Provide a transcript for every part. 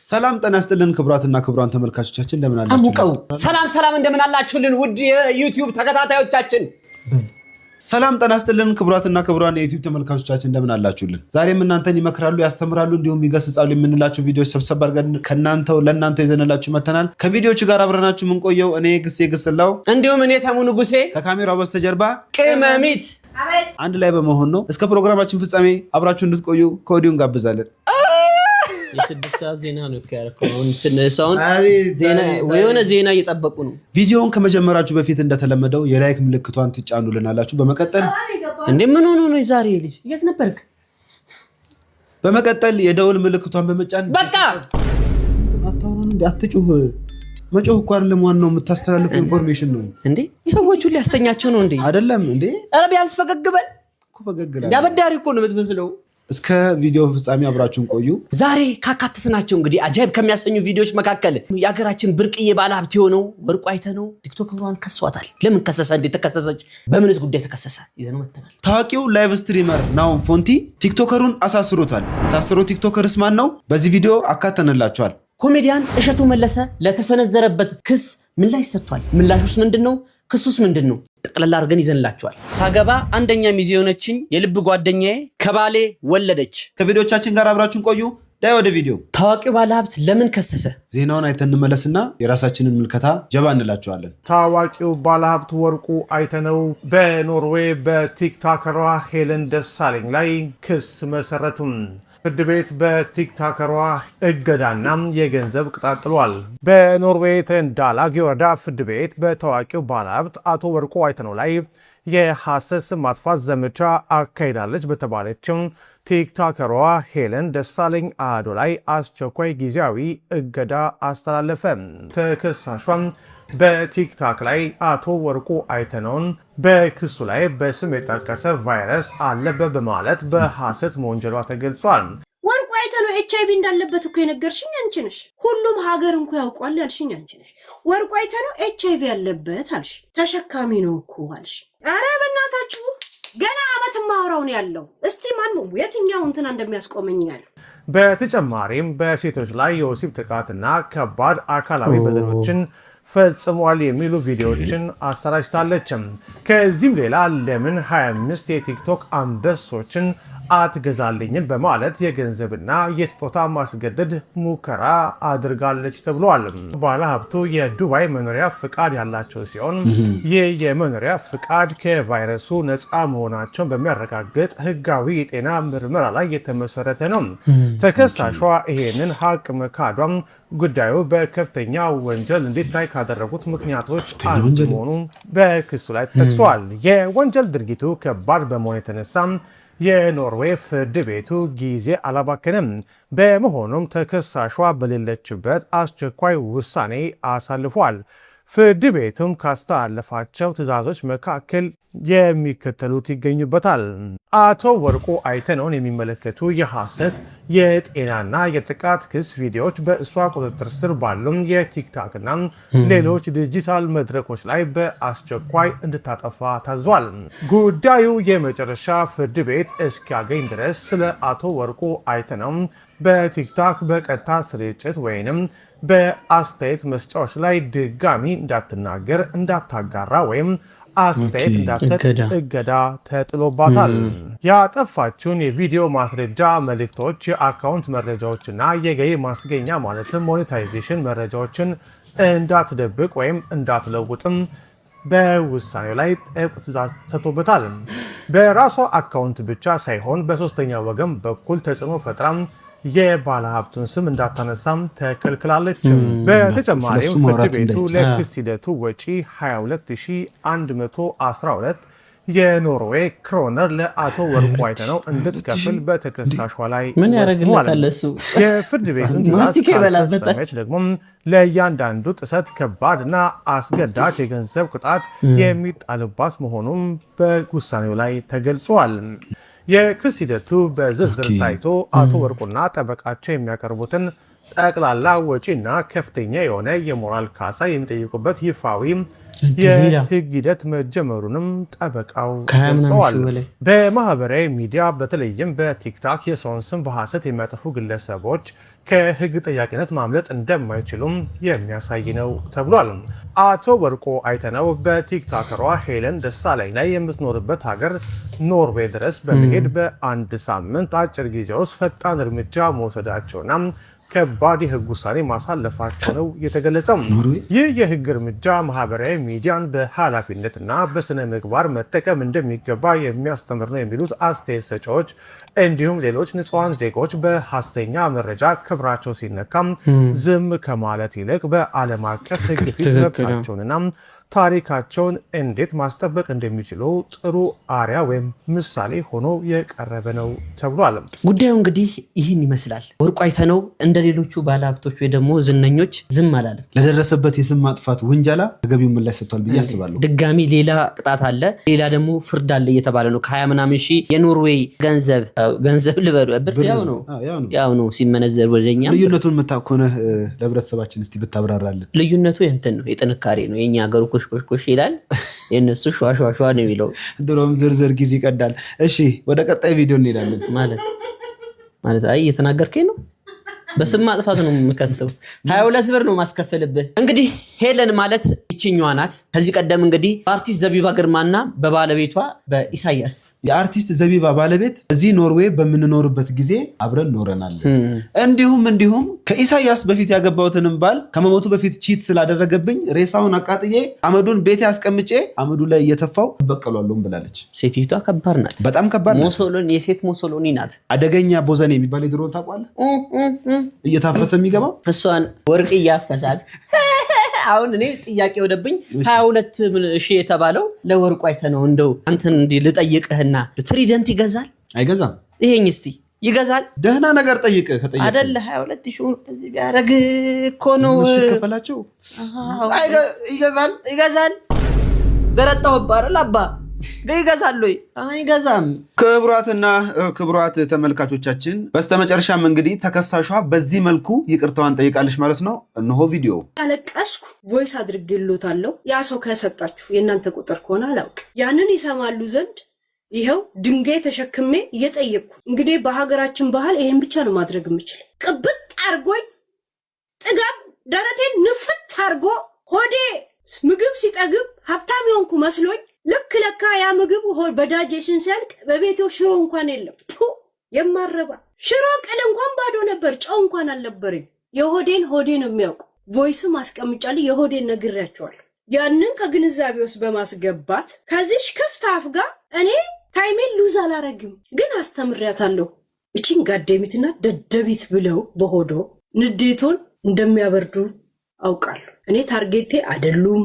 ሰላም ጤና ይስጥልን ክቡራትና ክቡራን ተመልካቾቻችን እንደምን አላችሁ? አሙቀው ሰላም እንደምን አላችሁልን ውድ የዩቲዩብ ተከታታዮቻችን። ሰላም ጤና ይስጥልን ክቡራትና ክቡራን የዩቲዩብ ተመልካቾቻችን እንደምን አላችሁልን? ዛሬም እናንተን ይመክራሉ፣ ያስተምራሉ እንዲሁም ይገስጻሉ የምንላችሁ ቪዲዮዎች ሰብሰብ አድርገን ለእናንተ ይዘንላችሁ መተናል። ከቪዲዮቹ ጋር አብረናችሁ የምንቆየው እኔ ግስላው እንዲሁም እኔ ተሙ ንጉሴ ከካሜራው በስተጀርባ ቅመሚት አንድ ላይ በመሆን ነው። እስከ ፕሮግራማችን ፍጻሜ አብራችሁ እንድትቆዩ ከወዲሁ እንጋብዛለን። የስድስት ሰዓት ዜና ነው ያከረከው። ስንሳውን ዜና እየጠበቁ ነው። ቪዲዮውን ከመጀመራችሁ በፊት እንደተለመደው የላይክ ምልክቷን ትጫኑልናላችሁ። በመቀጠል ምን ሆኖ ነው ዛሬ ልጅ የት ነበርክ? በመቀጠል የደውል ምልክቷን በመጫን በቃ አታውሩን እንዴ? አትጩህ። መጮህ እኮ አይደለም ዋናው የምታስተላልፈው ኢንፎርሜሽን ነው እንዴ። ሰዎቹን ሊያስተኛቸው ነው እንዴ? አይደለም እንዴ? ኧረ ቢያንስ ፈገግ በል እኮ ፈገግላ ያበዳሪ እኮ ነው የምትመስለው። እስከ ቪዲዮ ፍጻሜ አብራችሁን ቆዩ። ዛሬ ካካተትናቸው እንግዲህ አጃይብ ከሚያሰኙ ቪዲዮዎች መካከል የሀገራችን ብርቅዬ ባለሀብት የሆነው ወርቁ አይተነው ቲክቶከሯን ከሷታል። ለምን ከሰሰ? እንዴት ተከሰሰች? በምንስ ጉዳይ ተከሰሰ? ይዘነው መተናል። ታዋቂው ላይቭ ስትሪመር ናሆም ፎንቲ ቲክቶከሩን አሳስሮታል። የታሰረው ቲክቶከርስ ማን ነው? በዚህ ቪዲዮ አካተንላቸዋል። ኮሜዲያን እሸቱ መለሰ ለተሰነዘረበት ክስ ምላሽ ሰጥቷል። ምላሹስ ምንድን ነው? ክሱስ ምንድን ነው? ጠቅላላ አድርገን ይዘንላቸዋል። ሳገባ አንደኛ ሚዜ የሆነችኝ የልብ ጓደኛዬ ከባሌ ወለደች። ከቪዲዮቻችን ጋር አብራችሁን ቆዩ። ዳይ ወደ ቪዲዮ። ታዋቂው ባለሀብት ለምን ከሰሰ? ዜናውን አይተን እንመለስና የራሳችንን ምልከታ ጀባ እንላቸዋለን። ታዋቂው ባለሀብት ወርቁ አይተነው በኖርዌይ በቲክቶከሯ ሄለን ደሳለኝ ላይ ክስ መሰረቱም። ፍርድ ቤት በቲክቶከሯ እገዳና የገንዘብ ቅጣት ጥሏል። በኖርዌይ ትሬንዳላግ ወረዳ ፍርድ ቤት በታዋቂው ባለሀብት አቶ ወርቁ አይተነው ላይ የሐሰት ስም ማጥፋት ዘመቻ አካሂዳለች በተባለችው ቲክቶከሯ ሄለን ደሳለኝ አዶ ላይ አስቸኳይ ጊዜያዊ እገዳ አስተላለፈ። ተከሳሿም በቲክቶክ ላይ አቶ ወርቁ አይተነውን በክሱ ላይ በስም የጠቀሰ ቫይረስ አለበት በማለት በሐሰት መወንጀሏ ተገልጿል። ወርቁ አይተነው ኤችአይቪ እንዳለበት እኮ የነገርሽኝ አንቺ ነሽ። ሁሉም ሀገር እንኳ ያውቋል ያልሽኝ አንቺ ነሽ። ወርቁ አይተነው ኤችአይቪ ያለበት አልሽ፣ ተሸካሚ ነው እኮ አልሽ። አረ በእናታችሁ ገና አመት ማውራው ነው ያለው። እስቲ ማን ነው የትኛው እንትና እንደሚያስቆመኝ ያለው። በተጨማሪም በሴቶች ላይ የወሲብ ጥቃትና ከባድ አካላዊ በደሎችን ፈጽሟል የሚሉ ቪዲዮዎችን አሰራጭታለች። ከዚህም ሌላ ለምን 25 የቲክቶክ አንበሶችን አትገዛልኝን በማለት የገንዘብና የስጦታ ማስገደድ ሙከራ አድርጋለች ተብሏል። ባለሀብቱ የዱባይ መኖሪያ ፍቃድ ያላቸው ሲሆን ይህ የመኖሪያ ፍቃድ ከቫይረሱ ነፃ መሆናቸውን በሚያረጋግጥ ህጋዊ የጤና ምርመራ ላይ የተመሰረተ ነው። ተከሳሿ ይሄንን ሀቅ መካዷም ጉዳዩ በከፍተኛ ወንጀል እንዲታይ ካደረጉት ምክንያቶች አንዱ መሆኑ በክሱ ላይ ተጠቅሷል። የወንጀል ድርጊቱ ከባድ በመሆኑ የተነሳ የኖርዌይ ፍርድ ቤቱ ጊዜ አላባከነም። በመሆኑም ተከሳሿ በሌለችበት አስቸኳይ ውሳኔ አሳልፏል። ፍርድ ቤቱም ካስተላለፋቸው ትዕዛዞች መካከል የሚከተሉት ይገኙበታል። አቶ ወርቁ አይተነውን የሚመለከቱ የሐሰት የጤናና የጥቃት ክስ ቪዲዮዎች በእሷ ቁጥጥር ስር ባሉ የቲክቶክና ሌሎች ዲጂታል መድረኮች ላይ በአስቸኳይ እንድታጠፋ ታዟል። ጉዳዩ የመጨረሻ ፍርድ ቤት እስኪያገኝ ድረስ ስለ አቶ ወርቁ አይተነው በቲክቶክ በቀጥታ ስርጭት ወይንም በአስተያየት መስጫዎች ላይ ድጋሚ እንዳትናገር፣ እንዳታጋራ ወይም አስተያየት እንዳትሰጥ እገዳ ተጥሎባታል። ያጠፋችውን የቪዲዮ ማስረጃ መልእክቶች፣ የአካውንት መረጃዎችና የገቢ ማስገኛ ማለትም ሞኔታይዜሽን መረጃዎችን እንዳትደብቅ ወይም እንዳትለውጥም በውሳኔው ላይ ጥብቅ ትዕዛዝ ሰጥቶበታል። በራሷ አካውንት ብቻ ሳይሆን በሶስተኛ ወገን በኩል ተጽዕኖ ፈጥራም የባለሀብቱን ስም እንዳታነሳም ተከልክላለች። በተጨማሪም ፍርድ ቤቱ ለክስ ሂደቱ ወጪ 22112 የኖርዌይ ክሮነር ለአቶ ወርቁ አይተነው እንድትከፍል በተከሳሿ ላይ ወስኗል። የፍርድ ቤቱን ትዕዛዝ ደግሞ ለእያንዳንዱ ጥሰት ከባድና አስገዳጅ የገንዘብ ቅጣት የሚጣልባት መሆኑም በውሳኔው ላይ ተገልጿል። የክስ ሂደቱ በዝርዝር ታይቶ አቶ ወርቁና ጠበቃቸው የሚያቀርቡትን ጠቅላላ ወጪና ከፍተኛ የሆነ የሞራል ካሳ የሚጠይቁበት ይፋዊ የህግ ሂደት መጀመሩንም ጠበቃው ገልጸዋል። በማህበራዊ ሚዲያ በተለይም በቲክታክ የሰውን ስም በሐሰት የሚያጠፉ ግለሰቦች ከህግ ጠያቂነት ማምለጥ እንደማይችሉም የሚያሳይ ነው ተብሏል። አቶ ወርቁ አይተነው በቲክታከሯ ሄለን ደሳለኝ ላይ የምትኖርበት ሀገር ኖርዌይ ድረስ በመሄድ በአንድ ሳምንት አጭር ጊዜ ውስጥ ፈጣን እርምጃ መውሰዳቸውና ከባድ የህግ ውሳኔ ማሳለፋቸው ነው የተገለጸው። ይህ የህግ እርምጃ ማህበራዊ ሚዲያን በኃላፊነትና በስነ ምግባር መጠቀም እንደሚገባ የሚያስተምር ነው የሚሉት አስተያየት ሰጪዎች፣ እንዲሁም ሌሎች ንጹሃን ዜጎች በሐሰተኛ መረጃ ክብራቸው ሲነካም ዝም ከማለት ይልቅ በዓለም አቀፍ ህግ ፊት መብታቸውንና ታሪካቸውን እንዴት ማስጠበቅ እንደሚችሉ ጥሩ አርያ ወይም ምሳሌ ሆኖ የቀረበ ነው ተብሏል። ጉዳዩ እንግዲህ ይህን ይመስላል። ወርቁ አይተነው እንደ ሌሎቹ ባለሀብቶች ወይ ደግሞ ዝነኞች ዝም አላለም። ለደረሰበት የስም ማጥፋት ውንጀላ ተገቢው ምላሽ ሰጥቷል ብዬ አስባለሁ። ድጋሚ ሌላ ቅጣት አለ፣ ሌላ ደግሞ ፍርድ አለ እየተባለ ነው። ከ20 ምናምን ሺህ የኖርዌይ ገንዘብ ልበሉ ብር ያው ነው ሲመነዘር ወደኛ። ልዩነቱን የምታውቅ ከሆነ ለህብረተሰባችን እስቲ ብታብራራለን። ልዩነቱ የእንትን ነው የጥንካሬ ነው። የኛ ሀገሩ ኮሽ ይላል፣ የነሱ ሸዋሸዋሸዋ ነው የሚለው። ድሮም ዝርዝር ጊዜ ይቀዳል። እሺ ወደ ቀጣይ ቪዲዮ እንሄዳለን። ማለት አይ እየተናገርከኝ ነው። በስም ማጥፋት ነው የምከሰው። 22 ብር ነው ማስከፈልብህ። እንግዲህ ሄለን ማለት ይችኛዋ ናት። ከዚህ ቀደም እንግዲህ በአርቲስት ዘቢባ ግርማና በባለቤቷ በኢሳያስ የአርቲስት ዘቢባ ባለቤት እዚህ ኖርዌይ በምንኖርበት ጊዜ አብረን ኖረናል። እንዲሁም ከኢሳያስ በፊት ያገባሁትንም ባል ከመሞቱ በፊት ቺት ስላደረገብኝ ሬሳውን አቃጥዬ አመዱን ቤት ያስቀምጬ አመዱ ላይ እየተፋው በቀሏለሁም ብላለች። ሴቲቷ ከባድ ናት፣ በጣም ከባድ ናት። ሞሶሎኒ የሴት ሞሶሎኒ ናት። አደገኛ ቦዘኔ የሚባል የድሮን ታውቃለህ? እየታፈሰ የሚገባው እሷን ወርቅ እያፈሳት። አሁን እኔ ጥያቄ ወደብኝ 22 ሺህ የተባለው ለወርቁ አይተነው እንደው አንተን እንዲህ ልጠይቅህና ትሪደንት ይገዛል አይገዛም? ይሄኝ እስቲ ይገዛል? ደህና ነገር ጠይቅ ከጠይቅ አይደለ 22 ሺህ እንደዚህ ቢያረግ እኮ ነው ከፈላቸው። ይገዛል ገረጣው ባረል አባ ይገዛል ወይ አይገዛም? ክቡራትና ክቡራት ተመልካቾቻችን በስተመጨረሻም እንግዲህ ተከሳሿ በዚህ መልኩ ይቅርታዋን ጠይቃለች ማለት ነው። እነሆ ቪዲዮ። አለቀስኩ፣ ቮይስ አድርጌሎታለሁ። ያ ሰው ከሰጣችሁ የእናንተ ቁጥር ከሆነ አላውቅ ያንን ይሰማሉ ዘንድ ይኸው ድንጋይ ተሸክሜ እየጠየቅኩ። እንግዲህ በሀገራችን ባህል ይሄን ብቻ ነው ማድረግ የምችል። ቅብጥ አርጎኝ ጥጋብ ደረቴን ንፍት አርጎ ሆዴ ምግብ ሲጠግብ ሀብታም የሆንኩ መስሎኝ ልክ ለካ ያ ምግብ በዳጀሽን ሲያልቅ በቤቴው ሽሮ እንኳን የለም። የማረባ ሽሮ ቅል እንኳን ባዶ ነበር፣ ጨው እንኳን አልነበረኝ። የሆዴን ሆዴ ነው የሚያውቁ። ቮይስም አስቀምጫለሁ፣ የሆዴን ነግሬያቸዋለሁ። ያንን ከግንዛቤ ውስጥ በማስገባት ከዚሽ ክፍት አፍ ጋር እኔ ታይሜን ሉዝ አላረግም፣ ግን አስተምሪያታለሁ። እቺን ጋደሚትና ደደቢት ብለው በሆዶ ንዴቶን እንደሚያበርዱ አውቃለሁ። እኔ ታርጌቴ አይደሉም፣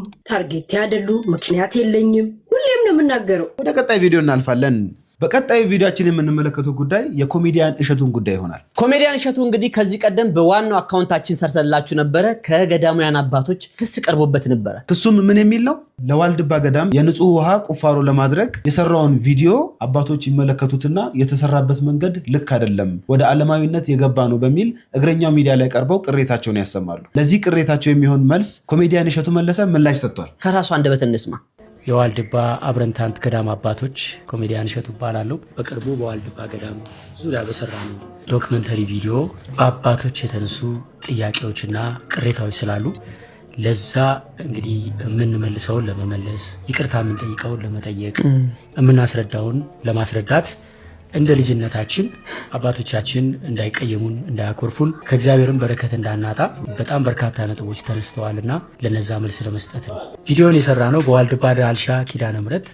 ምክንያት የለኝም። ሁሌም ነው የምናገረው። ወደ ቀጣይ ቪዲዮ እናልፋለን። በቀጣዩ ቪዲዮችን የምንመለከተው ጉዳይ የኮሜዲያን እሸቱን ጉዳይ ይሆናል። ኮሜዲያን እሸቱ እንግዲህ ከዚህ ቀደም በዋናው አካውንታችን ሰርተላችሁ ነበረ። ከገዳማውያን አባቶች ክስ ቀርቦበት ነበረ። ክሱም ምን የሚል ነው? ለዋልድባ ገዳም የንጹህ ውሃ ቁፋሮ ለማድረግ የሰራውን ቪዲዮ አባቶች ይመለከቱትና የተሰራበት መንገድ ልክ አይደለም፣ ወደ ዓለማዊነት የገባ ነው በሚል እግረኛው ሚዲያ ላይ ቀርበው ቅሬታቸውን ያሰማሉ። ለዚህ ቅሬታቸው የሚሆን መልስ ኮሜዲያን እሸቱ መለሰ ምላሽ ሰጥቷል። ከራሱ አንደበት እንስማ። የዋልድባ አብረንታንት ገዳም አባቶች ኮሜዲያን እሸቱ እባላለሁ። በቅርቡ በዋልድባ ገዳም ዙሪያ በሰራነው ዶክመንተሪ ቪዲዮ በአባቶች የተነሱ ጥያቄዎችና ቅሬታዎች ስላሉ ለዛ እንግዲህ የምንመልሰውን ለመመለስ፣ ይቅርታ የምንጠይቀውን ለመጠየቅ፣ የምናስረዳውን ለማስረዳት እንደ ልጅነታችን አባቶቻችን እንዳይቀየሙን እንዳያኮርፉን ከእግዚአብሔርን በረከት እንዳናጣ በጣም በርካታ ነጥቦች ተነስተዋልና ለነዛ መልስ ለመስጠት ነው ቪዲዮን የሰራ ነው። በዋልድባ ዳልሻ ኪዳነ ምሕረት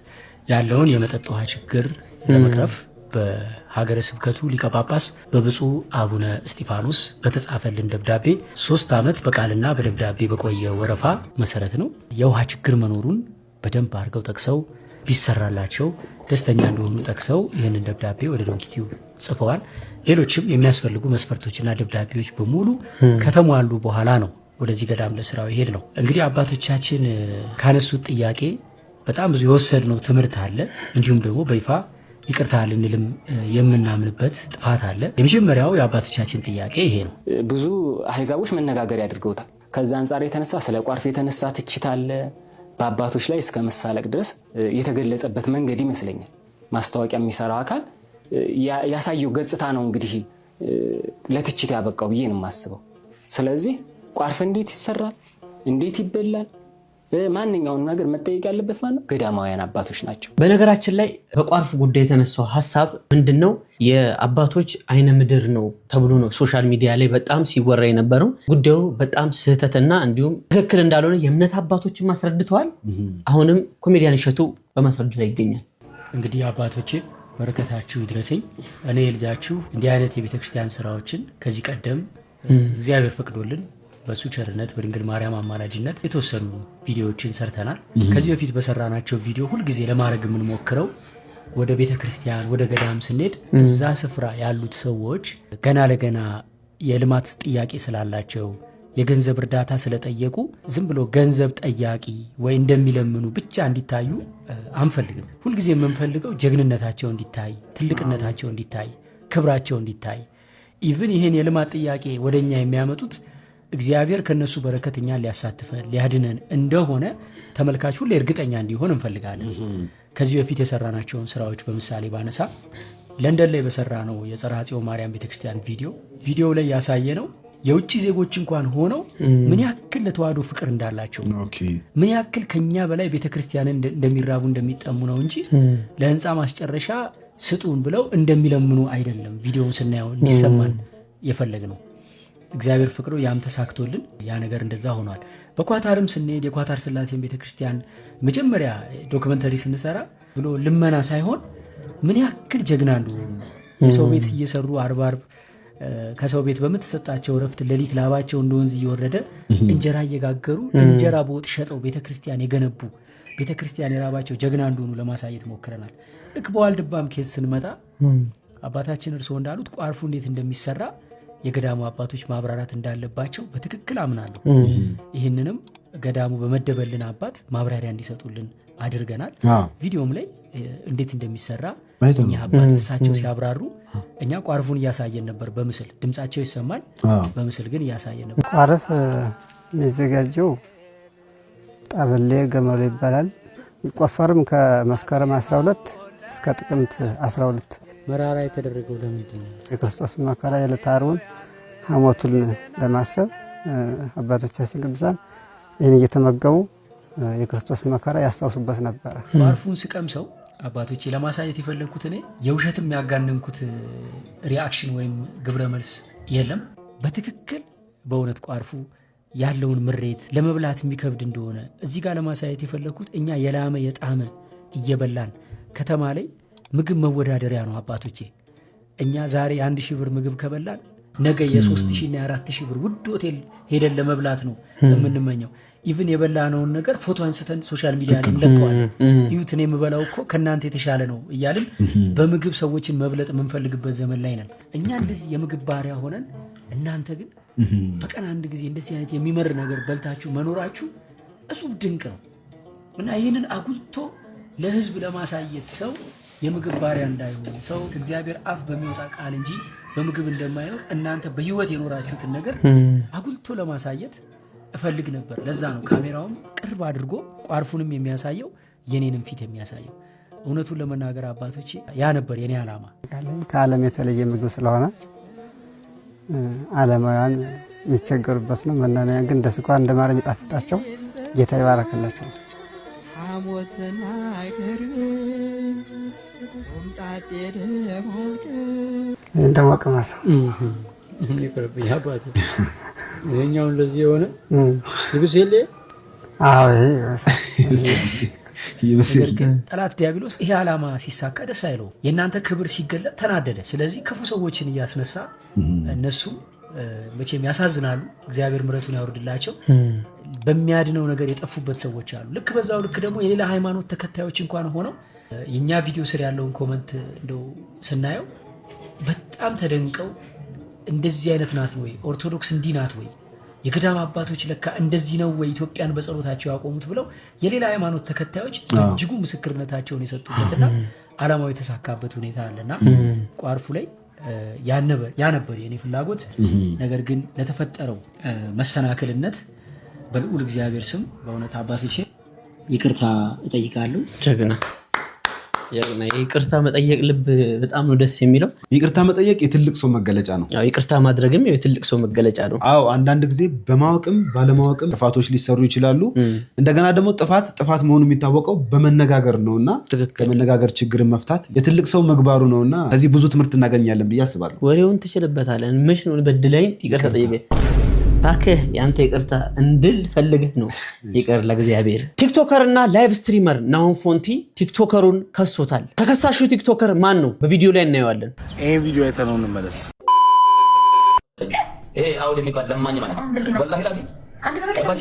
ያለውን የመጠጥ ውሃ ችግር ለመቅረፍ በሀገረ ስብከቱ ሊቀ ጳጳስ በብፁዕ አቡነ እስጢፋኖስ በተጻፈልን ደብዳቤ 3 ዓመት በቃልና በደብዳቤ በቆየ ወረፋ መሰረት ነው የውሃ ችግር መኖሩን በደንብ አድርገው ጠቅሰው ቢሰራላቸው ደስተኛ እንደሆኑ ጠቅሰው ይህንን ደብዳቤ ወደ ዶንኪቲው ጽፈዋል። ሌሎችም የሚያስፈልጉ መስፈርቶችና ደብዳቤዎች በሙሉ ከተሟሉ በኋላ ነው ወደዚህ ገዳም ለስራው ይሄድ ነው። እንግዲህ አባቶቻችን ካነሱት ጥያቄ በጣም ብዙ የወሰድነው ትምህርት አለ። እንዲሁም ደግሞ በይፋ ይቅርታ ልንልም የምናምንበት ጥፋት አለ። የመጀመሪያው የአባቶቻችን ጥያቄ ይሄ ነው። ብዙ አህዛቦች መነጋገር ያድርገውታል። ከዛ አንጻር የተነሳ ስለ ቋርፍ የተነሳ ትችት አለ። በአባቶች ላይ እስከ መሳለቅ ድረስ የተገለጸበት መንገድ ይመስለኛል። ማስታወቂያ የሚሰራው አካል ያሳየው ገጽታ ነው እንግዲህ ለትችት ያበቃው ብዬ ነው የማስበው። ስለዚህ ቋርፍ እንዴት ይሰራል፣ እንዴት ይበላል፣ ማንኛውንም ነገር መጠየቅ ያለበት ማነው? ገዳማውያን አባቶች ናቸው። በነገራችን ላይ በቋርፍ ጉዳይ የተነሳው ሀሳብ ምንድነው? የአባቶች አይነ ምድር ነው ተብሎ ነው ሶሻል ሚዲያ ላይ በጣም ሲወራ የነበረው። ጉዳዩ በጣም ስህተትና እንዲሁም ትክክል እንዳልሆነ የእምነት አባቶችን አስረድተዋል። አሁንም ኮሜዲያን እሸቱ በማስረዳት ላይ ይገኛል። እንግዲህ አባቶቼ በረከታችሁ ይድረሰኝ። እኔ ልጃችሁ እንዲህ አይነት የቤተክርስቲያን ስራዎችን ከዚህ ቀደም እግዚአብሔር ፈቅዶልን በሱ ቸርነት በድንግል ማርያም አማላጅነት የተወሰኑ ቪዲዮዎችን ሰርተናል። ከዚህ በፊት በሰራናቸው ቪዲዮ ሁልጊዜ ለማድረግ የምንሞክረው ወደ ቤተክርስቲያን ወደ ገዳም ስንሄድ እዛ ስፍራ ያሉት ሰዎች ገና ለገና የልማት ጥያቄ ስላላቸው የገንዘብ እርዳታ ስለጠየቁ ዝም ብሎ ገንዘብ ጠያቂ ወይ እንደሚለምኑ ብቻ እንዲታዩ አንፈልግም። ሁልጊዜ የምንፈልገው ጀግንነታቸው እንዲታይ፣ ትልቅነታቸው እንዲታይ፣ ክብራቸው እንዲታይ። ኢቭን ይህን የልማት ጥያቄ ወደኛ የሚያመጡት እግዚአብሔር ከነሱ በረከት እኛን ሊያሳትፈን ሊያድነን እንደሆነ ተመልካች ሁሉ እርግጠኛ እንዲሆን እንፈልጋለን። ከዚህ በፊት የሰራናቸውን ስራዎች በምሳሌ ባነሳ ለንደን ላይ በሰራ ነው የጸርሐ ጽዮን ማርያም ቤተክርስቲያን ቪዲዮ ላይ ያሳየ ነው የውጭ ዜጎች እንኳን ሆነው ምን ያክል ለተዋህዶ ፍቅር እንዳላቸው ምን ያክል ከኛ በላይ ቤተክርስቲያንን እንደሚራቡ እንደሚጠሙ ነው እንጂ ለህንፃ ማስጨረሻ ስጡን ብለው እንደሚለምኑ አይደለም። ቪዲዮውን ስናየው እንዲሰማን የፈለግ ነው። እግዚአብሔር ፍቅሩ ያም ተሳክቶልን ያ ነገር እንደዛ ሆኗል። በኳታርም ስንሄድ የኳታር ስላሴን ቤተክርስቲያን መጀመሪያ ዶክመንተሪ ስንሰራ ብሎ ልመና ሳይሆን ምን ያክል ጀግና እንደሆኑ የሰው ቤት እየሰሩ አርብ ከሰው ቤት በምትሰጣቸው ረፍት ሌሊት ላባቸው እንደወንዝ እየወረደ እንጀራ እየጋገሩ እንጀራ በወጥ ሸጠው ቤተክርስቲያን የገነቡ ቤተክርስቲያን የራባቸው ጀግና እንደሆኑ ለማሳየት ሞክረናል። ልክ በዋልድባም ኬዝ ስንመጣ አባታችን እርስዎ እንዳሉት ቋርፉ እንዴት እንደሚሰራ የገዳሙ አባቶች ማብራራት እንዳለባቸው በትክክል አምናለሁ። ይህንንም ገዳሙ በመደበልን አባት ማብራሪያ እንዲሰጡልን አድርገናል። ቪዲዮም ላይ እንዴት እንደሚሰራ እኛ አባት እሳቸው ሲያብራሩ እኛ ቋርፉን እያሳየን ነበር። በምስል ድምጻቸው ይሰማል፣ በምስል ግን እያሳየን ነበር። ቋርፍ የሚዘጋጀው ጠበሌ ገመሎ ይባላል። የሚቆፈርም ከመስከረም 12 እስከ ጥቅምት 12። መራራ የተደረገው ለምንድን ነው? የክርስቶስ መከራ የዕለተ ዓርቡን ሐሞቱን ለማሰብ አባቶቻችን ቅዱሳን ይህን እየተመገቡ የክርስቶስ መከራ ያስታውሱበት ነበረ። ቋርፉን ስቀምሰው አባቶቼ ለማሳየት የፈለግኩት እኔ የውሸትም ያጋነንኩት ሪአክሽን ወይም ግብረ መልስ የለም። በትክክል በእውነት ቋርፉ ያለውን ምሬት ለመብላት የሚከብድ እንደሆነ እዚህ ጋር ለማሳየት የፈለግኩት እኛ የላመ የጣመ እየበላን ከተማ ላይ ምግብ መወዳደሪያ ነው አባቶቼ። እኛ ዛሬ 1000 ብር ምግብ ከበላን ነገ የ3000 እና 4000 ብር ውድ ሆቴል ሄደን ለመብላት ነው የምንመኘው። ኢቭን የበላነውን ነገር ፎቶ አንስተን ሶሻል ሚዲያ ላይ እንለቀዋለን። ይሁት እኔ የምበላው እኮ ከእናንተ የተሻለ ነው እያልን በምግብ ሰዎችን መብለጥ የምንፈልግበት ዘመን ላይ ነን። እኛ እንደዚህ የምግብ ባሪያ ሆነን እናንተ ግን በቀን አንድ ጊዜ እንደዚህ አይነት የሚመር ነገር በልታችሁ መኖራችሁ እጹብ ድንቅ ነው እና ይህንን አጉልቶ ለህዝብ ለማሳየት ሰው የምግብ ባሪያ እንዳይሆን ሰው ከእግዚአብሔር አፍ በሚወጣ ቃል እንጂ በምግብ እንደማይኖር እናንተ በህይወት የኖራችሁትን ነገር አጉልቶ ለማሳየት እፈልግ ነበር። ለዛ ነው ካሜራውም ቅርብ አድርጎ ቋርፉንም የሚያሳየው የኔንም ፊት የሚያሳየው። እውነቱን ለመናገር አባቶቼ ያ ነበር የኔ ዓላማ። ከዓለም የተለየ ምግብ ስለሆነ ዓለማውያን የሚቸገሩበት ነው። መናንያን ግን እንደ ስኳር እንደ ማር የሚጣፍጣቸው ጌታ ይባረክላቸው። ሐሞትና አይቀርብም ቁምጣጤ ደሞልቅ እንደው ቀመሰ ይቀርብኝ አባቴ የኛው እንደዚህ የሆነ ይብስል። አዎ ይብስል። ጠላት ዲያብሎስ ይሄ ዓላማ ሲሳካ ደስ አይለው፣ የእናንተ ክብር ሲገለጥ ተናደደ። ስለዚህ ክፉ ሰዎችን እያስነሳ እነሱ መቼም ያሳዝናሉ። እግዚአብሔር ምሕረቱን ያወርድላቸው። በሚያድነው ነገር የጠፉበት ሰዎች አሉ። ልክ በዛው ልክ ደግሞ የሌላ ሃይማኖት ተከታዮች እንኳን ሆነው የኛ ቪዲዮ ስር ያለውን ኮመንት እንደው ስናየው በጣም ተደንቀው እንደዚህ አይነት ናት ወይ ኦርቶዶክስ እንዲህ ናት ወይ የገዳም አባቶች ለካ እንደዚህ ነው ወይ ኢትዮጵያን በጸሎታቸው ያቆሙት ብለው የሌላ ሃይማኖት ተከታዮች እጅጉ ምስክርነታቸውን የሰጡበትና ዓላማው የተሳካበት ሁኔታ አለና ቋርፉ ላይ ያ ነበር የኔ ፍላጎት። ነገር ግን ለተፈጠረው መሰናክልነት በልዑል እግዚአብሔር ስም በእውነት አባቶቼ ይቅርታ እጠይቃለሁ። ጀግና ይቅርታ መጠየቅ ልብ በጣም ነው ደስ የሚለው። ይቅርታ መጠየቅ የትልቅ ሰው መገለጫ ነው። ይቅርታ ማድረግም የትልቅ ሰው መገለጫ ነው። አዎ አንዳንድ ጊዜ በማወቅም ባለማወቅም ጥፋቶች ሊሰሩ ይችላሉ። እንደገና ደግሞ ጥፋት መሆኑ የሚታወቀው በመነጋገር ነውና በመነጋገር ችግርን መፍታት የትልቅ ሰው ምግባሩ ነውና ከዚህ ብዙ ትምህርት እናገኛለን ብዬ አስባለሁ። ወሬውን ትችልበታለህ። መች ነው በድለኝ ይቅርታ ጠይቀኝ ታከህ ያንተ ይቅርታ እንድል ፈልገህ ነው። ይቅር ለእግዚአብሔር። ቲክቶከር እና ላይቭ ስትሪመር ናሆም ፎንቲ ቲክቶከሩን ከሶታል። ተከሳሹ ቲክቶከር ማን ነው? በቪዲዮ ላይ እናየዋለን። ይሄን ቪዲዮ አይተነው እንመለስ። ይሄ አውድ የሚባል ለማኝ ማለት ነው። ወላሂ ላዚ አንተ በመቀበል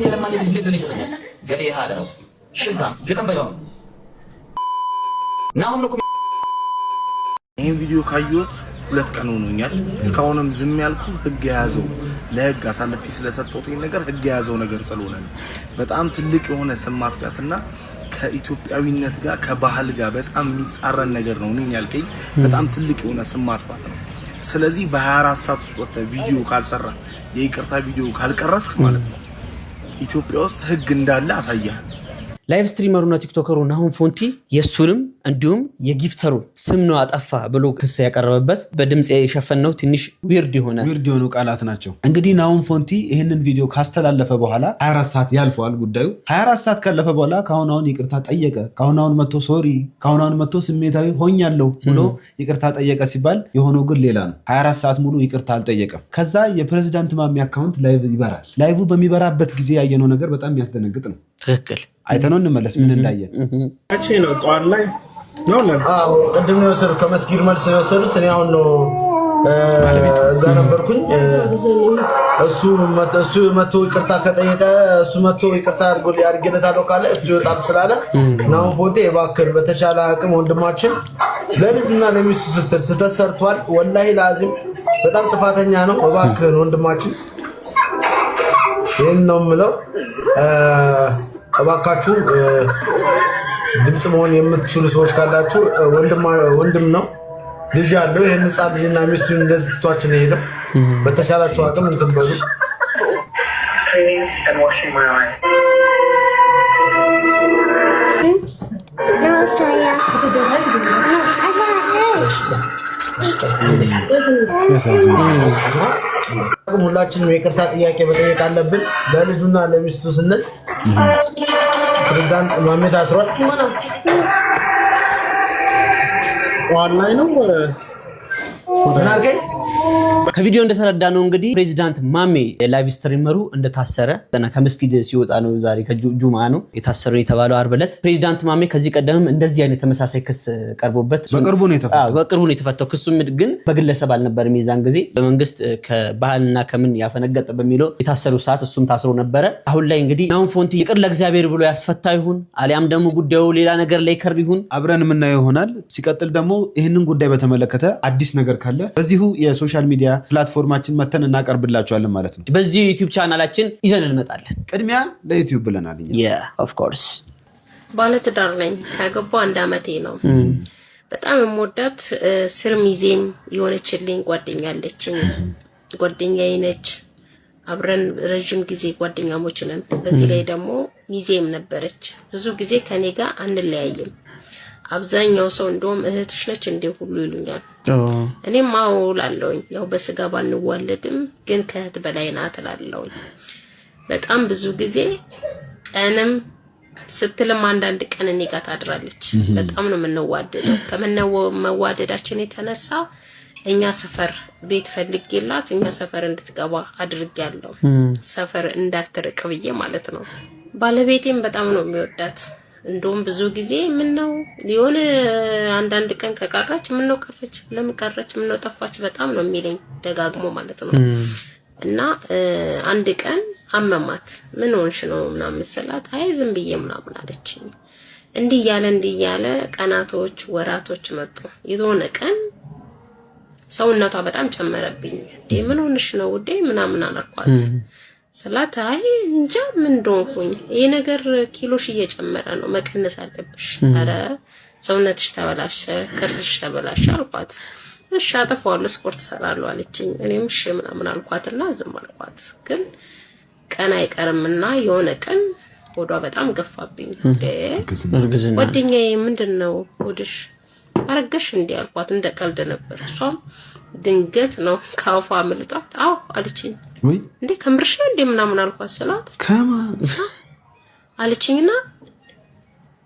ለማኝ ልጅ ይሰጠኛል። ገሌ ያለው ሽንታ ገጠምበው ናሆም ነው። ይሄን ቪዲዮ ካየሁት 2 ቀን ሆኖኛል። እስካሁንም ዝም ያልኩ ህግ የያዘው ለህግ አሳልፌ ስለሰጠሁት ነገር ህግ የያዘው ነገር ስለሆነ ነው። በጣም ትልቅ የሆነ ስም ማጥፋትና ከኢትዮጵያዊነት ጋር ከባህል ጋር በጣም የሚጻረን ነገር ነው። እኔን ያልከኝ በጣም ትልቅ የሆነ ስም ማጥፋት ነው። ስለዚህ በ24 ሰዓት ውስጥ ወጥተህ ቪዲዮ ካልሰራ የይቅርታ ቪዲዮ ካልቀረስክ ማለት ነው ኢትዮጵያ ውስጥ ህግ እንዳለ አሳያለሁ። ላይቭ ስትሪመሩና ቲክቶከሩ ናሆም ፎንቲ የሱንም እንዲሁም የጊፍተሩ ስም ነው አጠፋ ብሎ ክስ ያቀረበበት በድምጽ የሸፈነው ትንሽ ዊርድ የሆኑ ቃላት ናቸው። እንግዲህ ናሆም ፎንቲ ይህንን ቪዲዮ ካስተላለፈ በኋላ 24 ሰዓት ያልፈዋል ጉዳዩ። 24 ሰዓት ካለፈ በኋላ ካሁን ይቅርታ ጠየቀ። ካሁን መጥቶ ሶሪ ካሁን መጥቶ ስሜታዊ ሆኛለሁ ብሎ ይቅርታ ጠየቀ ሲባል የሆነው ግን ሌላ ነው። 24 ሰዓት ሙሉ ይቅርታ አልጠየቀም። ከዛ የፕሬዚዳንት ማሚ አካውንት ላይቭ ይበራል። ላይቭ በሚበራበት ጊዜ ያየነው ነገር በጣም የሚያስደነግጥ ነው። ትክክል አይተነው እንመለስ። ምን እንዳየን እቺ ነው ጧል ላይ ነው ቅድም የወሰዱት ከመስጊድ መልስ የወሰዱት እኔ አሁን ነው እዛ ነበርኩኝ። እሱ መጥቶ ይቅርታ ከጠየቀ እሱ መጥቶ ይቅርታ አድርጌለታለሁ ካለ እሱ ይወጣል ስላለ ናሆም ፎንቲ እባክህን በተቻለ አቅም ወንድማችን ለልጁና ለሚስቱ ስትል ስህተት ሰርቷል። ወላሂ ላዚም በጣም ጥፋተኛ ነው። እባክህን ወንድማችን ይህን ነው የምለው። እባካችሁ ድምፅ መሆን የምትችሉ ሰዎች ካላችሁ ወንድም ነው ልጅ ያለው ይህን ህፃን ልጅና ሚስቱን እንደዚህ ትቷችን ሄደው በተቻላችሁ አቅም እንትን በሉ። ሁላችንም የይቅርታ ጥያቄ መጠየቅ አለብን ለልጁና ለሚስቱ ስንል። ፕሬዝዳንት ማሜ ታስሯል። ዋናው ነው ከቪዲዮ እንደተረዳ ነው እንግዲህ ፕሬዚዳንት ማሜ ላይቭ ስትሪመሩ እንደታሰረ ገና ከመስጊድ ሲወጣ ነው። ዛሬ ከጁማ ነው የታሰረው የተባለው ዓርብ ዕለት። ፕሬዚዳንት ማሜ ከዚህ ቀደምም እንደዚህ አይነት ተመሳሳይ ክስ ቀርቦበት በቅርቡ ነው የተፈታው። ክሱም ግን በግለሰብ አልነበረም። የዛን ጊዜ በመንግስት ከባህልና ከምን ያፈነገጠ በሚለው የታሰሩ ሰዓት እሱም ታስሮ ነበረ። አሁን ላይ እንግዲህ ናሆም ፎንቲ ይቅር ለእግዚአብሔር ብሎ ያስፈታ ይሁን አሊያም ደግሞ ጉዳዩ ሌላ ነገር ላይ ከርብ ይሁን አብረን የምናየው ይሆናል። ሲቀጥል ደግሞ ይህንን ጉዳይ በተመለከተ አዲስ ነገር ካለ በዚሁ የሶሻል ሚዲያ ፕላትፎርማችን መተን እናቀርብላችኋለን ማለት ነው። በዚህ ዩቲዩብ ቻናላችን ይዘን እንመጣለን። ቅድሚያ ለዩቲዩብ ብለናል። ኦፍ ኮርስ ባለትዳር ነኝ። ካገባሁ 1 ዓመቴ ነው። በጣም የምወዳት ስር ሚዜም የሆነችልኝ ጓደኛ አለችኝ። ጓደኛዬ ነች። አብረን ረጅም ጊዜ ጓደኛሞች ነን። በዚህ ላይ ደግሞ ሚዜም ነበረች። ብዙ ጊዜ ከኔ ጋር አንለያይም። አብዛኛው ሰው እንደውም እህትሽ ነች እንዴ ሁሉ ይሉኛል። እኔም አዎ እላለሁኝ። ያው በስጋ ባንዋለድም ግን ከእህት በላይ ናት እላለሁኝ። በጣም ብዙ ጊዜ ቀንም ስትልም አንዳንድ ቀን እኔ ጋር ታድራለች። በጣም ነው የምንዋደደው። ከመዋደዳችን የተነሳ እኛ ሰፈር ቤት ፈልጌላት እኛ ሰፈር እንድትገባ አድርጌያለሁ። ሰፈር እንዳትርቅ ብዬ ማለት ነው። ባለቤቴም በጣም ነው የሚወዳት። እንደውም ብዙ ጊዜ ምን ነው ሊሆን አንዳንድ ቀን ከቀረች ምን ነው ቀረች፣ ለምን ቀረች፣ ምን ነው ጠፋች በጣም ነው የሚለኝ ደጋግሞ ማለት ነው። እና አንድ ቀን አመማት። ምን ሆንሽ ነው ምናምን መሰላት። አይ ዝም ብዬ ምናምን አለችኝ። እንዲህ ያለ ቀናቶች ወራቶች መጡ። የሆነ ቀን ሰውነቷ በጣም ጨመረብኝ። ምን ሆንሽ ነው ውዴ ምናምን አልኳት። ስላት አይ እንጃ ምን እንደሆንኩኝ ይሄ ነገር ኪሎሽ እየጨመረ ነው መቀነስ አለብሽ። አረ ሰውነትሽ ተበላሸ፣ ቅርጽሽ ተበላሸ አልኳት። እሺ አጠፋዋለሁ ስፖርት እሰራለሁ አለችኝ። እኔም እሺ ምናምን አልኳትና ዝም አልኳት። ግን ቀን አይቀርምና የሆነ ቀን ሆዷ በጣም ገፋብኝ። ጓደኛዬ ምንድነው ሆድሽ አረገሽ እንዴ አልኳት። እንደ ቀልድ ነበር። እሷም ድንገት ነው ካፏ መልጣት አው አለችኝ። እንዴ ከምርሽ እንዴ ምናምን አልኳት ስላት አለችኝና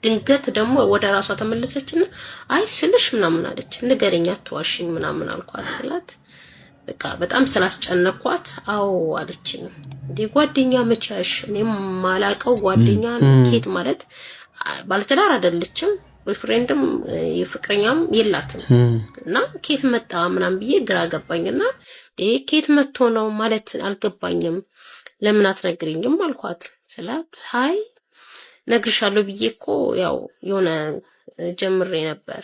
ድንገት ደግሞ ወደ ራሷ ተመለሰችና አይ ስልሽ ምናምን አለች። ንገረኛ ተዋሽኝ ምናምን አልኳት ስላት በቃ በጣም ስላስጨነኳት አው አለችኝ። እንዴ ጓደኛ መቻሽ እኔም ማላቀው ጓደኛ ኬት ማለት ባለትዳር አይደለችም ቦይፍሬንድም የፍቅረኛም የላትም እና ኬት መጣ ምናምን ብዬ ግራ ገባኝና ኬት መጥቶ ነው ማለት አልገባኝም ለምን አትነግሪኝም አልኳት ስላት ሃይ ነግርሻለሁ ብዬ እኮ ያው የሆነ ጀምሬ ነበር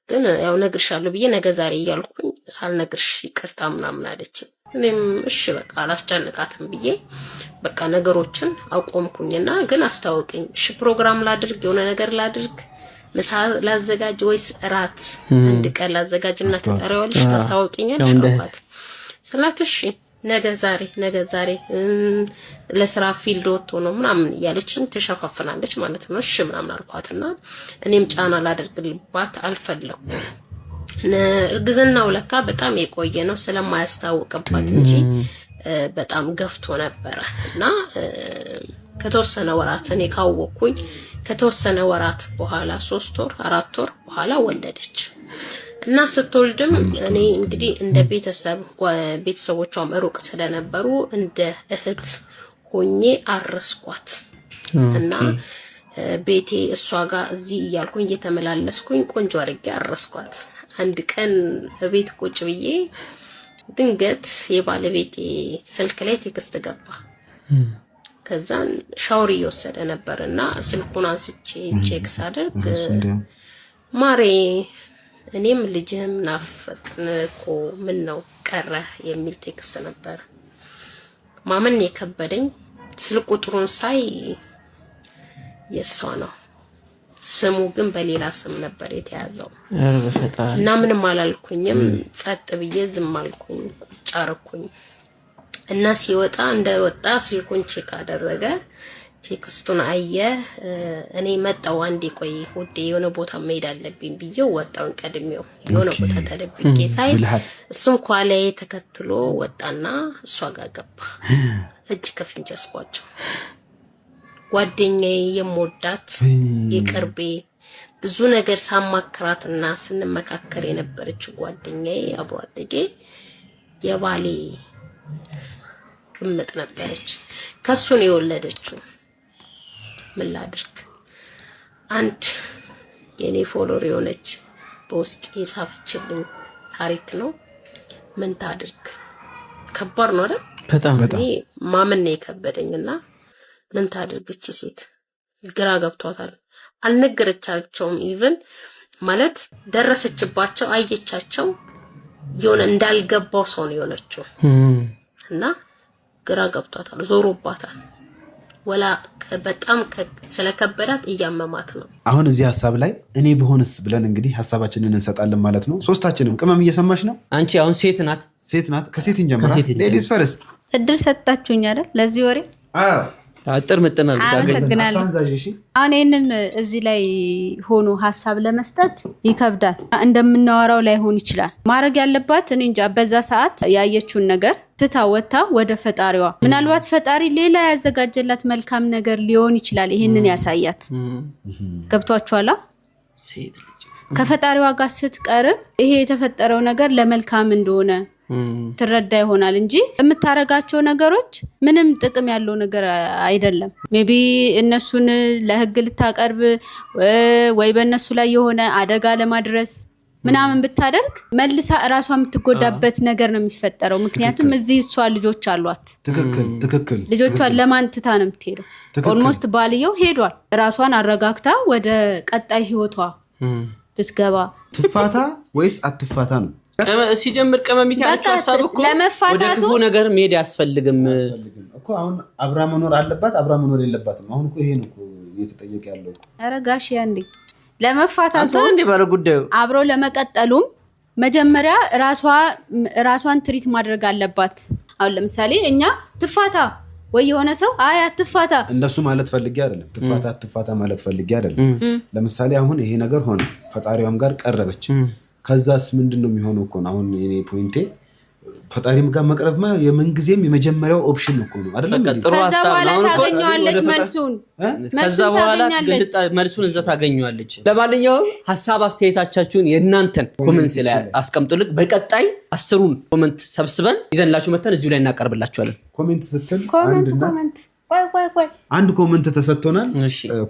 ግን ያው ነግርሻለሁ ብዬ ነገ ዛሬ እያልኩኝ ሳልነግርሽ ይቅርታ ምናምን አለች። እኔም እሺ በቃ አላስጨንቃትም ብዬ በቃ ነገሮችን አቆምኩኝና ግን አስታውቀኝ እሺ ፕሮግራም ላድርግ የሆነ ነገር ላድርግ ምሳ ላዘጋጅ ወይስ እራት አንድ ቀን ላዘጋጅና ተጠራዋለሽ ታስታውቂኛለሽ አልኳት ስላት እሺ ነገ ዛሬ ለስራ ፊልድ ወጥቶ ነው ምናምን ያለችኝ ተሸፋፍናለች ማለት ነው። እሺ ምናምን አልኳትና እኔም ጫና ላደርግልባት አልፈለኩም። እርግዝናው ለካ በጣም የቆየ ነው ስለማያስታውቅባት እንጂ በጣም ገፍቶ ነበረ እና ከተወሰነ ወራት እኔ ካወኩኝ ከተወሰነ ወራት በኋላ 3 ወር 4 ወር በኋላ ወለደች እና ስትወልድም እኔ እንግዲህ እንደ ቤተሰቦቿም ሩቅ ስለነበሩ እንደ እህት ሆኜ አረስኳት እና ቤቴ እሷ ጋር እዚህ እያልኩኝ እየተመላለስኩኝ ቆንጆ አድርጌ አረስኳት። አንድ ቀን ቤት ቁጭ ብዬ ድንገት የባለቤቴ ስልክ ላይ ቴክስት ገባ። ከዛን ሻወር እየወሰደ ነበርና ስልኩን አንስቼ ቼክ ሳደርግ ማሬ እኔም ልጅህም ናፈቅን እኮ ምን ነው ቀረ የሚል ቴክስት ነበር። ማመን የከበደኝ ስልክ ቁጥሩን ሳይ የሷ ነው፣ ስሙ ግን በሌላ ስም ነበር የተያዘው እና ምንም አላልኩኝም። ጸጥ ብዬ ዝም አልኩኝ፣ ቁጭ አረኩኝ እና ሲወጣ እንደወጣ ስልኩን ቼክ አደረገ። ቴክስቱን አየ። እኔ መጣው አንዴ ቆይ ውዴ የሆነ ቦታ መሄድ አለብኝ ብዬው ወጣውን ቀድሜው የሆነ ቦታ ተደብቄ ሳይ እሱም ኳላይ ተከትሎ ወጣና እሷ ጋር ገባ። እጅ ከፍንጅ አስቋቸው። ጓደኛዬ የምወዳት የቅርቤ ብዙ ነገር ሳማክራትና ስንመካከር የነበረች ጓደኛዬ አብሮ አደጌ የባሌ ግምት ነበረች። ከሱ ነው የወለደችው። ምን ላድርግ? አንድ የኔ ፎሎወር የሆነች በውስጥ የጻፈችልኝ ታሪክ ነው። ምን ታድርግ? ከባድ ነው አይደል? በጣም እኔ ማመን ነው የከበደኝና ምን ታድርግ? እቺ ሴት ግራ ገብቷታል። አልነገረቻቸውም። ኢቭን ማለት ደረሰችባቸው፣ አየቻቸው። የሆነ እንዳልገባው ሰው ነው የሆነችው እና ግራ ገብቷታል፣ ዞሮባታል። ወላ በጣም ስለከበዳት እያመማት ነው። አሁን እዚህ ሀሳብ ላይ እኔ ብሆንስ ብለን እንግዲህ ሀሳባችንን እንሰጣለን ማለት ነው። ሶስታችንም ቅመም እየሰማሽ ነው? አንቺ አሁን ሴት ናት። ከሴት እንጀምራ። ሌዲስ ፈርስት። እድል ሰጣችሁኝ አይደል ለዚህ ወሬ? አጥር ምጥናል። አመሰግናለሁ። አሁን ይህንን እዚህ ላይ ሆኖ ሀሳብ ለመስጠት ይከብዳል። እንደምናወራው ላይ ሆን ይችላል። ማድረግ ያለባት እኔ እንጃ በዛ ሰዓት ያየችውን ነገር ትታ ወጣ ወደ ፈጣሪዋ። ምናልባት ፈጣሪ ሌላ ያዘጋጀላት መልካም ነገር ሊሆን ይችላል። ይሄንን ያሳያት። ገብቷችኋል? ከፈጣሪዋ ጋር ስትቀርብ ይሄ የተፈጠረው ነገር ለመልካም እንደሆነ ትረዳ ይሆናል እንጂ የምታረጋቸው ነገሮች ምንም ጥቅም ያለው ነገር አይደለም። ሜቢ እነሱን ለህግ ልታቀርብ ወይ በእነሱ ላይ የሆነ አደጋ ለማድረስ ምናምን ብታደርግ መልሳ እራሷ የምትጎዳበት ነገር ነው የሚፈጠረው። ምክንያቱም እዚህ እሷ ልጆች አሏት። ትክክል። ልጆቿን ለማን ትታ ነው የምትሄደው? ኦልሞስት ባልየው ሄዷል። ራሷን አረጋግታ ወደ ቀጣይ ህይወቷ ብትገባ ትፋታ ወይስ አትፋታ ነው ሲጀምር ቀመሚት ያለችው ሐሳብ እኮ ወደ ክፉ ነገር መሄድ ያስፈልግም እኮ። አሁን አብራ መኖር አለባት፣ አብራ መኖር የለባትም። አሁን እኮ ይሄ ነው እኮ እየተጠየቀ ያለው እኮ። ኧረ ጋሽ ያንዴ ለመፋታቱ እንዴ ባለ ጉዳዩ አብሮ ለመቀጠሉም መጀመሪያ ራሷን ትሪት ማድረግ አለባት። አሁን ለምሳሌ እኛ ትፋታ ወይ የሆነ ሰው አይ አትፋታ እንደሱ ማለት ፈልጌ አይደለም ትፋታ ማለት ፈልጌ አይደለም ለምሳሌ አሁን ይሄ ነገር ሆነ ፈጣሪዋም ጋር ቀረበች ከዛስ ምንድነው የሚሆነው እኮ ነው አሁን የኔ ፖይንቴ ፈጣሪም ጋር መቅረብማ የመንግዜም የመጀመሪያው ኦፕሽን እኮ ነው አይደል ጥሩ ሐሳብ ነው ታገኛለች መልሱን ከዛ በኋላ መልሱን እዛ ታገኛለች ለማንኛውም ሐሳብ አስተያየታችሁን የእናንተን ኮሜንት ላይ አስቀምጡልኝ በቀጣይ 10ን ኮሜንት ሰብስበን ይዘንላችሁ መተን እዚሁ ላይ እናቀርብላችኋለን ኮሜንት ስትል ኮሜንት ቆይ አንድ ኮሜንት ተሰጥቶናል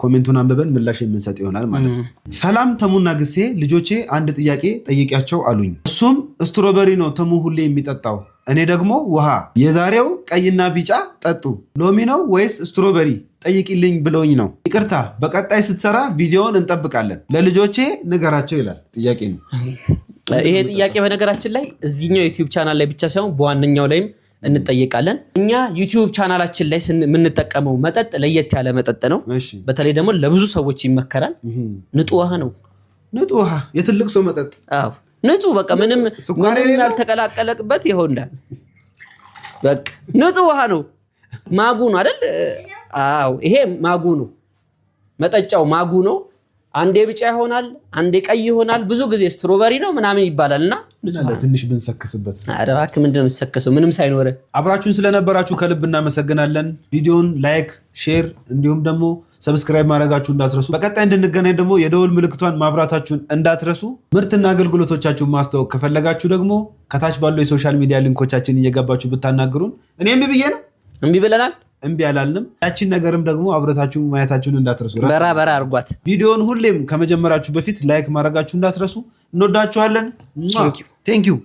ኮሜንቱን አንብበን ምላሽ የምንሰጥ ይሆናል ማለት ነው ሰላም ተሙና ግሴ ልጆቼ አንድ ጥያቄ ጠይቂያቸው አሉኝ እሱም ስትሮበሪ ነው ተሙ ሁሌ የሚጠጣው እኔ ደግሞ ውሃ የዛሬው ቀይና ቢጫ ጠጡ ሎሚ ነው ወይስ ስትሮበሪ ጠይቂልኝ ብለውኝ ነው ይቅርታ በቀጣይ ስትሰራ ቪዲዮውን እንጠብቃለን ለልጆቼ ንገራቸው ይላል ጥያቄ ነው ይሄ ጥያቄ በነገራችን ላይ እዚህኛው ዩቲዩብ ቻናል ላይ ብቻ ሳይሆን በዋነኛው ላይም እንጠየቃለን እኛ ዩቲዩብ ቻናላችን ላይ የምንጠቀመው መጠጥ ለየት ያለ መጠጥ ነው በተለይ ደግሞ ለብዙ ሰዎች ይመከራል ንጹህ ውሃ ነው ንጹህ ውሃ የትልቅ ሰው መጠጥ አዎ ንጹህ በቃ ምንም ያልተቀላቀለበት ይሆንዳ በቃ ንጹህ ውሃ ነው ማጉ ነው አይደል አዎ ይሄ ማጉ ነው መጠጫው ማጉ ነው አንዴ ቢጫ ይሆናል አንዴ ቀይ ይሆናል ብዙ ጊዜ ስትሮበሪ ነው ምናምን ይባላልና ትንሽ ብንሰክስበት አረባክ ምንድነው የምሰከሰው ምንም ሳይኖር አብራችሁን ስለነበራችሁ ከልብ እናመሰግናለን ቪዲዮን ላይክ ሼር እንዲሁም ደግሞ ሰብስክራይብ ማድረጋችሁ እንዳትረሱ በቀጣይ እንድንገናኝ ደግሞ የደወል ምልክቷን ማብራታችሁን እንዳትረሱ ምርትና አገልግሎቶቻችሁን ማስተዋወቅ ከፈለጋችሁ ደግሞ ከታች ባለው የሶሻል ሚዲያ ሊንኮቻችን እየገባችሁ ብታናግሩን እኔም ብዬ ነው እምቢ ብለናል እምቢ አላልንም ያቺን ነገርም ደግሞ አብረታችሁ ማየታችሁን እንዳትረሱ በራ አርጓት ቪዲዮን ሁሌም ከመጀመራችሁ በፊት ላይክ ማድረጋችሁ እንዳትረሱ እንወዳችኋለን ቴንክ ዩ